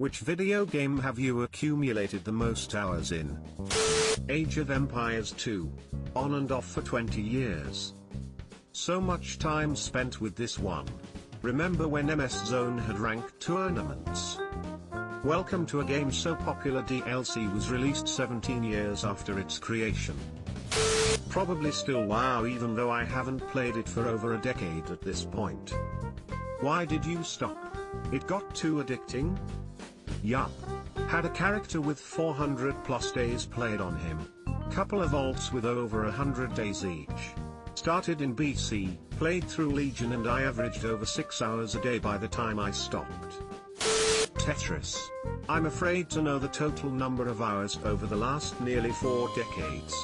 Which video game have you accumulated the most hours in? Age of Empires 2. On and off for 20 years. So much time spent with this one. Remember when MS Zone had ranked tournaments? Welcome to a game so popular DLC was released 17 years after its creation. Probably still wow even though I haven't played it for over a decade at this point. Why did you stop? It got too addicting? Yup. Had a character with 400 plus days played on him. Couple of alts with over 100 days each. Started in BC, played through Legion and I averaged over 6 hours a day by the time I stopped. Tetris. I'm afraid to know the total number of hours over the last nearly 4 decades.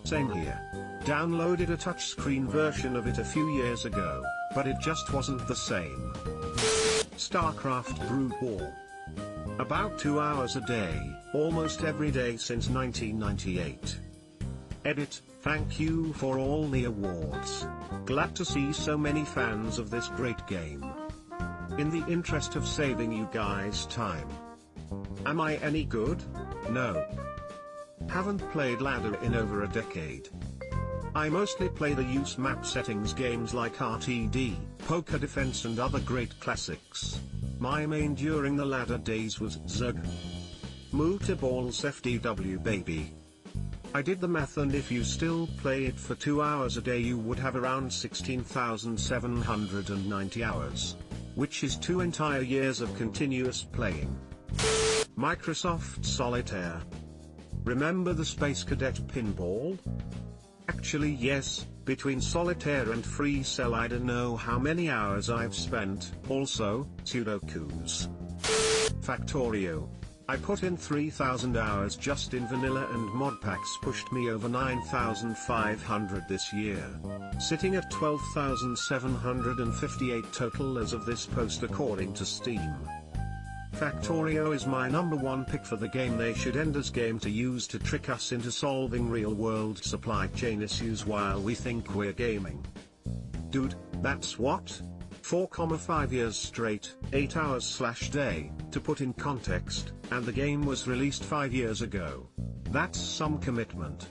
Same here. Downloaded a touchscreen version of it a few years ago, but it just wasn't the same. StarCraft Brood War. About 2 hours a day, almost every day since 1998. Edit, thank you for all the awards. Glad to see so many fans of this great game. In the interest of saving you guys time. Am I any good? No. Haven't played ladder in over a decade. I mostly play the use map settings games like RTD, Poker Defense and other great classics. My main during the ladder days was Zerg. Multiballs FDW baby. I did the math and if you still play it for 2 hours a day you would have around 16,790 hours. Which is 2 entire years of continuous playing. Microsoft Solitaire. Remember the Space Cadet pinball? Actually yes, between Solitaire and Free Cell I don't know how many hours I've spent. Also, Sudokus. Factorio. I put in 3,000 hours just in vanilla and mod packs pushed me over 9,500 this year. Sitting at 12,758 total as of this post according to Steam. Factorio is my #1 pick for the game they should end as game to use to trick us into solving real-world supply chain issues while we think we're gaming. Dude, that's what? 4,5 years straight, 8 hours/day, to put in context, and the game was released 5 years ago. That's some commitment.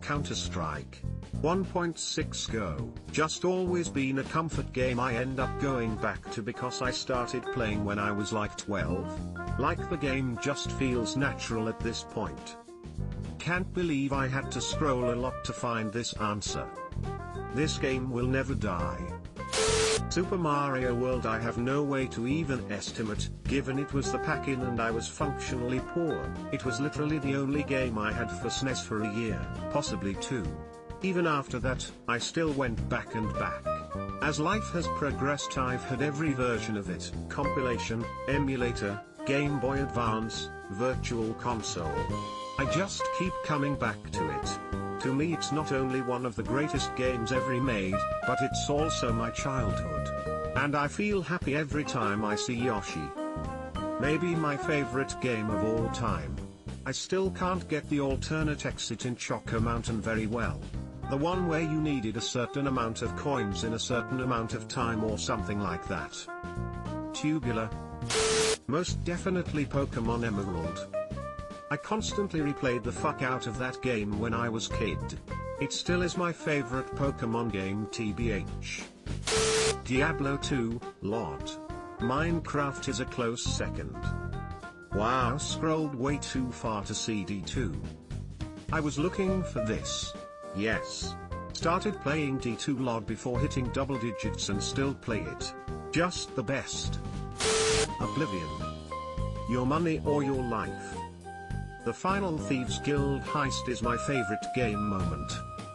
Counter-Strike. 1.6 Go. Just always been a comfort game I end up going back to because I started playing when I was like 12. Like the game just feels natural at this point. Can't believe I had to scroll a lot to find this answer. This game will never die. Super Mario World I have no way to even estimate, given it was the pack-in and I was functionally poor. It was literally the only game I had for SNES for a year, possibly 2. Even after that, I still went back and back. As life has progressed I've had every version of it, compilation, emulator, Game Boy Advance, Virtual Console. I just keep coming back to it. To me it's not only one of the greatest games ever made, but it's also my childhood. And I feel happy every time I see Yoshi. Maybe my favorite game of all time. I still can't get the alternate exit in Choco Mountain very well. The one where you needed a certain amount of coins in a certain amount of time or something like that. Tubular. Most definitely Pokemon Emerald. I constantly replayed the fuck out of that game when I was kid. It still is my favorite Pokemon game TBH. Diablo 2, LOD. Minecraft is a close second. Wow, scrolled way too far to CD2. I was looking for this. Yes. Started playing D2 LOD before hitting double digits and still play it. Just the best. Oblivion. Your money or your life. The Final Thieves Guild heist is my favorite game moment.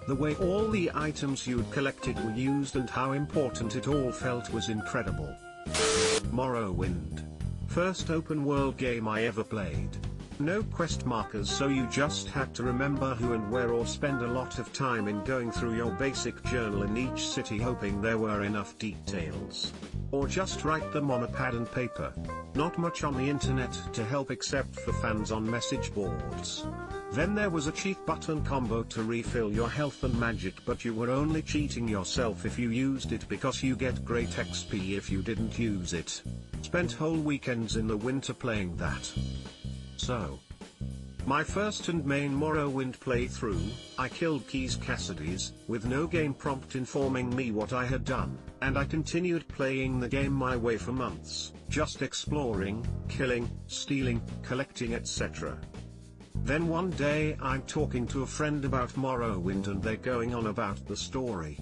The way all the items you'd collected were used and how important it all felt was incredible. Morrowind. First open world game I ever played. No quest markers so you just had to remember who and where or spend a lot of time in going through your basic journal in each city hoping there were enough details. Or just write them on a pad and paper. Not much on the internet to help except for fans on message boards. Then there was a cheat button combo to refill your health and magic, but you were only cheating yourself if you used it because you get great XP if you didn't use it. Spent whole weekends in the winter playing that. So, my first and main Morrowind playthrough, I killed Keys Cassidy's, with no game prompt informing me what I had done, and I continued playing the game my way for months, just exploring, killing, stealing, collecting etc. Then one day I'm talking to a friend about Morrowind and they're going on about the story.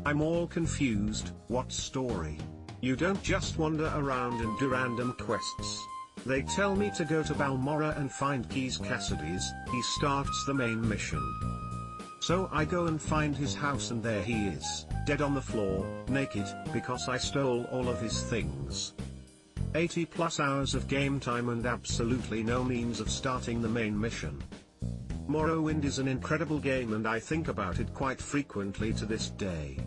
I'm all confused. What story? You don't just wander around and do random quests. They tell me to go to Balmorra and find Keys Cassidy's. He starts the main mission. So I go and find his house and there he is, dead on the floor, naked, because I stole all of his things. 80 plus hours of game time and absolutely no means of starting the main mission. Morrowind is an incredible game and I think about it quite frequently to this day.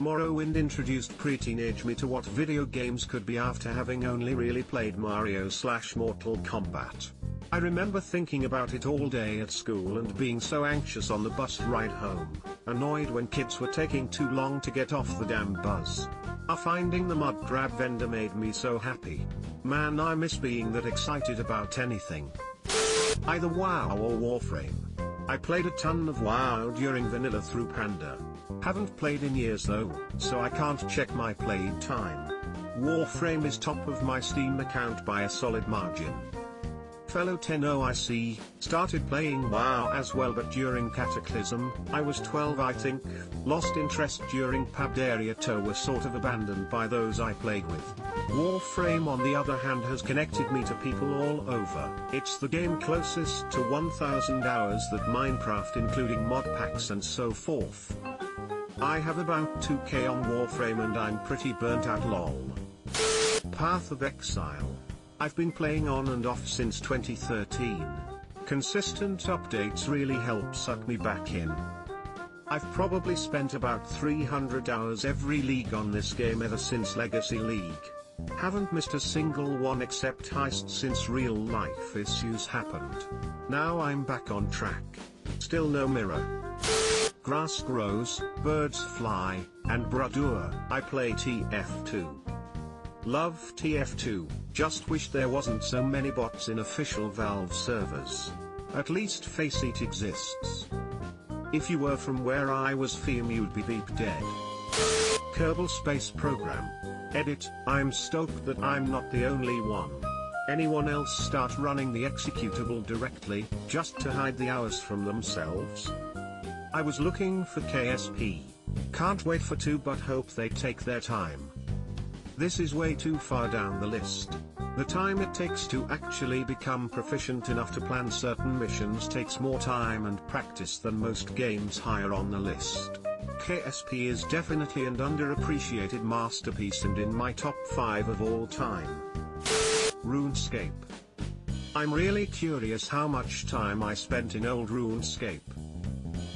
Morrowind introduced pre-teenage me to what video games could be after having only really played Mario/Mortal Kombat. I remember thinking about it all day at school and being so anxious on the bus ride home, annoyed when kids were taking too long to get off the damn bus. Finding the mud crab vendor made me so happy. Man, I miss being that excited about anything. Either WoW or Warframe. I played a ton of WoW during vanilla through Panda. Haven't played in years though, so I can't check my played time. Warframe is top of my Steam account by a solid margin. Fellow 10OIC, started playing WoW as well, but during Cataclysm, I was 12 I think, lost interest during Pandaria 2, was sort of abandoned by those I played with. Warframe on the other hand has connected me to people all over. It's the game closest to 1000 hours that Minecraft, including mod packs and so forth. I have about 2k on Warframe and I'm pretty burnt out lol. Path of Exile. I've been playing on and off since 2013. Consistent updates really help suck me back in. I've probably spent about 300 hours every league on this game ever since Legacy League. Haven't missed a single one except heists since real life issues happened. Now I'm back on track. Still no mirror. Grass grows, birds fly, and Bradur. I play TF2. Love TF2, just wish there wasn't so many bots in official Valve servers. At least Faceit exists. If you were from where I was from you'd be beep dead. Kerbal Space Program. Edit, I'm stoked that I'm not the only one. Anyone else start running the executable directly, just to hide the hours from themselves? I was looking for KSP. Can't wait for 2 but hope they take their time. This is way too far down the list. The time it takes to actually become proficient enough to plan certain missions takes more time and practice than most games higher on the list. KSP is definitely an underappreciated masterpiece and in my top 5 of all time. RuneScape. I'm really curious how much time I spent in old RuneScape.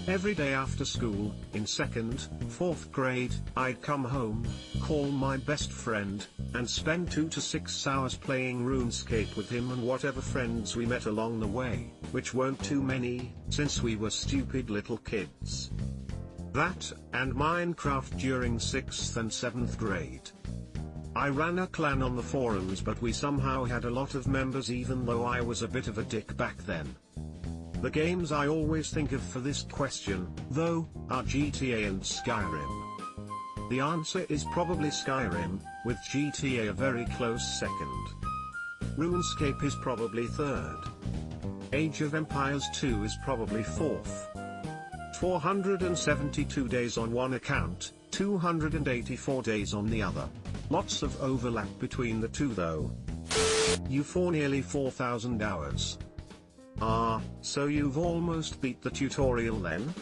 Every day after school, in 2nd, 4th grade, I'd come home, call my best friend, and spend 2 to 6 hours playing RuneScape with him and whatever friends we met along the way, which weren't too many, since we were stupid little kids. That, and Minecraft during 6th and 7th grade. I ran a clan on the forums but we somehow had a lot of members even though I was a bit of a dick back then. The games I always think of for this question, though, are GTA and Skyrim. The answer is probably Skyrim, with GTA a very close second. RuneScape is probably 3rd. Age of Empires 2 is probably 4th. 472 days on one account, 284 days on the other. Lots of overlap between the two though. You for nearly 4,000 hours. Ah, so you've almost beat the tutorial then?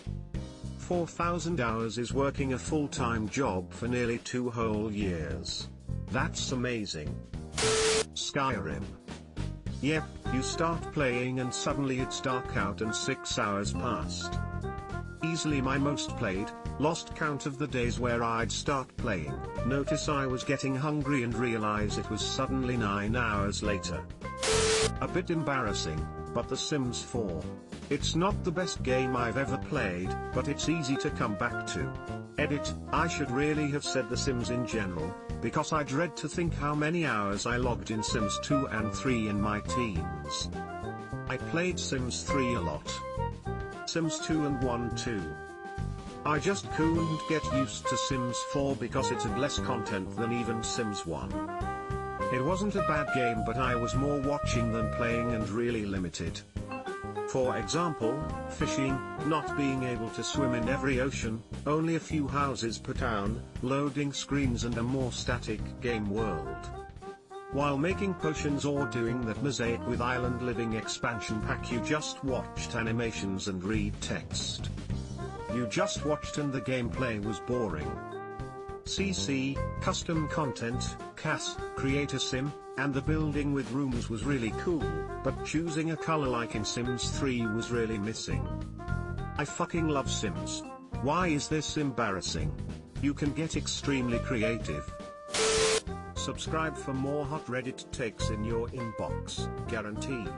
4,000 hours is working a full-time job for nearly 2 whole years. That's amazing. Skyrim. Yep, you start playing and suddenly it's dark out and 6 hours passed. Easily my most played, lost count of the days where I'd start playing, notice I was getting hungry and realize it was suddenly 9 hours later. A bit embarrassing. but The Sims 4. It's not the best game I've ever played, but it's easy to come back to. Edit, I should really have said The Sims in general, because I dread to think how many hours I logged in Sims 2 and 3 in my teens. I played Sims 3 a lot. Sims 2 and 1 too. I just couldn't get used to Sims 4 because it had less content than even Sims 1. It wasn't a bad game, but I was more watching than playing and really limited. For example, fishing, not being able to swim in every ocean, only a few houses per town, loading screens and a more static game world. While making potions or doing that Mosaic with Island Living expansion pack, you just watched animations and read text. You just watched and the gameplay was boring. CC, custom content, CAS, create a sim, and the building with rooms was really cool, but choosing a color like in Sims 3 was really missing. I fucking love Sims. Why is this embarrassing? You can get extremely creative. Subscribe for more hot Reddit takes in your inbox, guaranteed.